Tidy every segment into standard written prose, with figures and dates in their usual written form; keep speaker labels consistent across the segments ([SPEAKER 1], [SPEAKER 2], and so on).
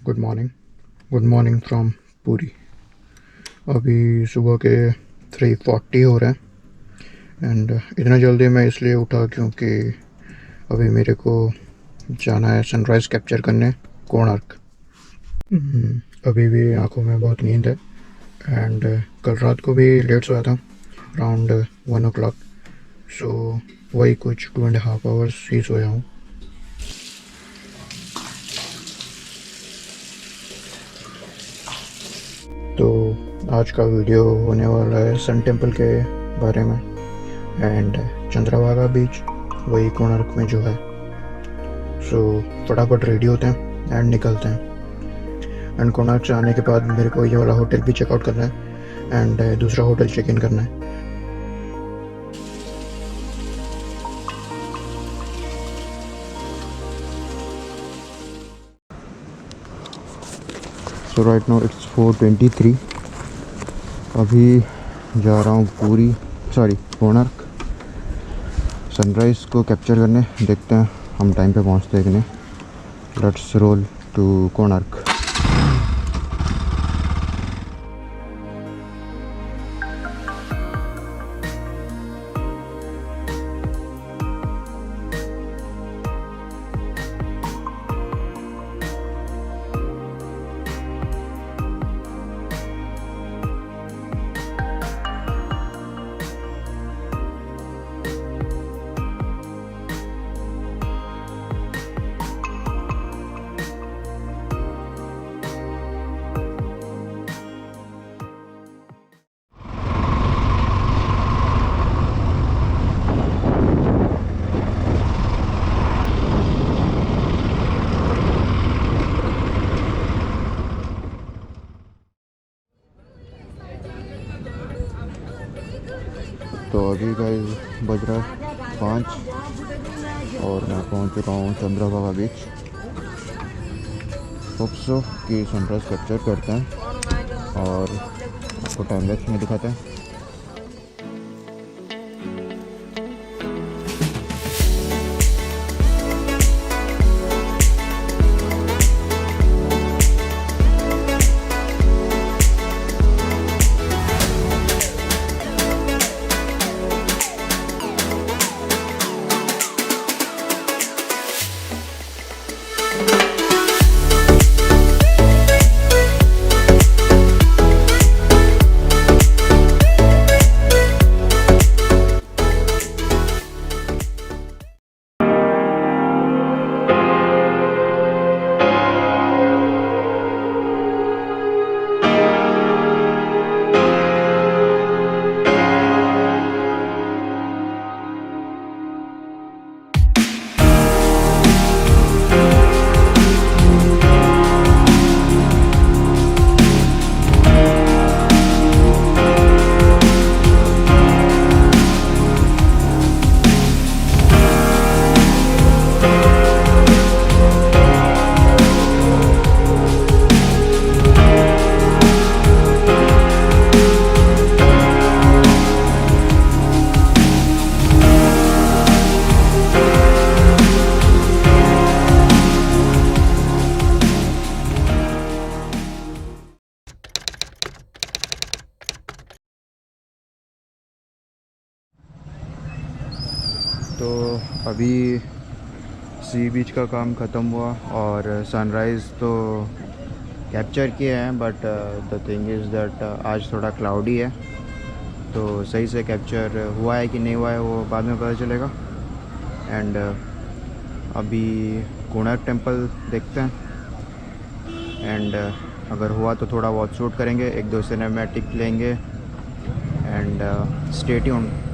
[SPEAKER 1] Good morning from Puri. अभी सुबह के 3:40 हो रहे हैं एंड इतना जल्दी मैं इसलिए उठा क्योंकि अभी मेरे को जाना है सनराइज़ कैप्चर करने कोणार्क। अभी भी आंखों में बहुत नींद है एंड कल रात को भी लेट सोया था अराउंड 1 o'clock। सो वही कुछ 2.5 hours ही सोया हूँ। तो आज का वीडियो होने वाला है सन टेम्पल के बारे में एंड चंद्रभागा बीच, वही कोणार्क में जो है। सो फटाफट रेडी होते हैं एंड निकलते हैं। एंड कोणार्क से आने के बाद मेरे को ये वाला होटल भी चेकआउट करना है एंड दूसरा होटल चेक इन करना है। सो राइट नाउ इट्स 4:23। अभी जा रहा हूँ कोणार्क सनराइज़ को कैप्चर करने। देखते हैं हम टाइम पे पहुँचते हैं कि नहीं। Let's roll to Konark. तो अभी गाइस बज रहा है 5 और मैं पहुंच चुका हूँ चंद्रभागा बीच। होप सो कि सनराइज़ कैप्चर करते हैं और आपको टाइम वेस्ट में दिखाते हैं। तो अभी सी बीच का काम ख़त्म हुआ और सनराइज़ तो कैप्चर किए हैं, but the thing is that आज थोड़ा क्लाउडी है, तो सही से कैप्चर हुआ है कि नहीं हुआ है वो बाद में पता चलेगा। एंड अभी कोणार्क टेम्पल देखते हैं एंड अगर हुआ तो थोड़ा बहुत शूट करेंगे, 1-2 सिनेमैटिक लेंगे and stay tuned.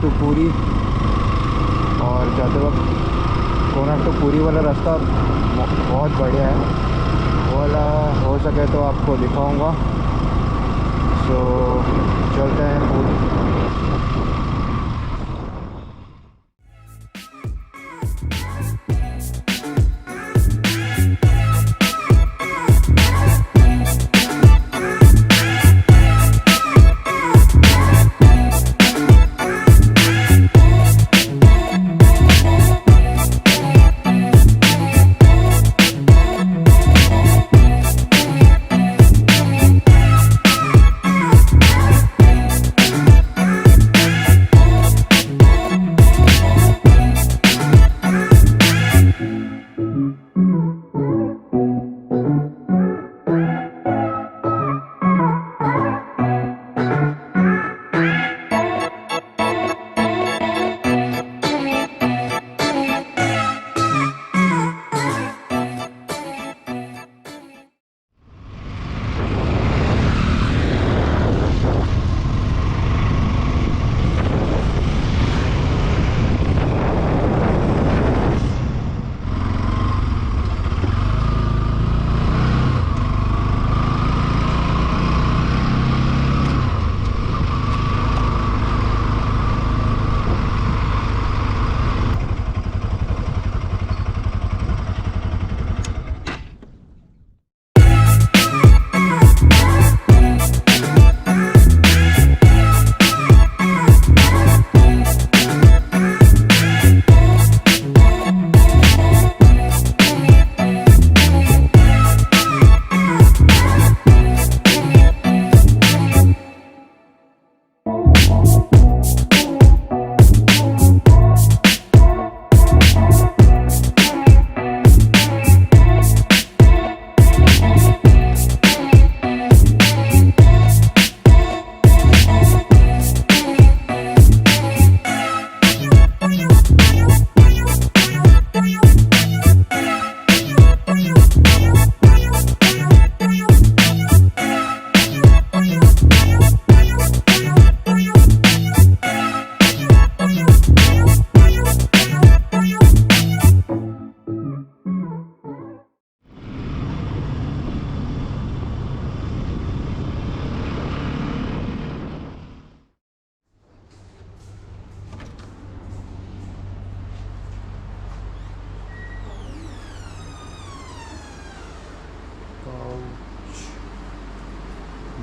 [SPEAKER 1] To Puri. और जाते वक्त कोणार्क टू पुरी वाला रास्ता बहुत बढ़िया है, वो वाला हो सके तो आपको दिखाऊंगा। सो चलते हैं पुरी।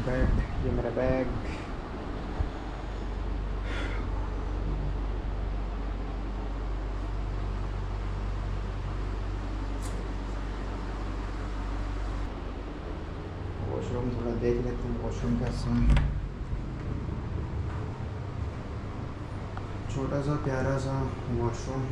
[SPEAKER 1] बेड, ये मेरा बैग। वॉशरूम थोड़ा देख लेते हैं, वॉशरूम कैसा है। छोटा सा प्यारा सा वॉशरूम।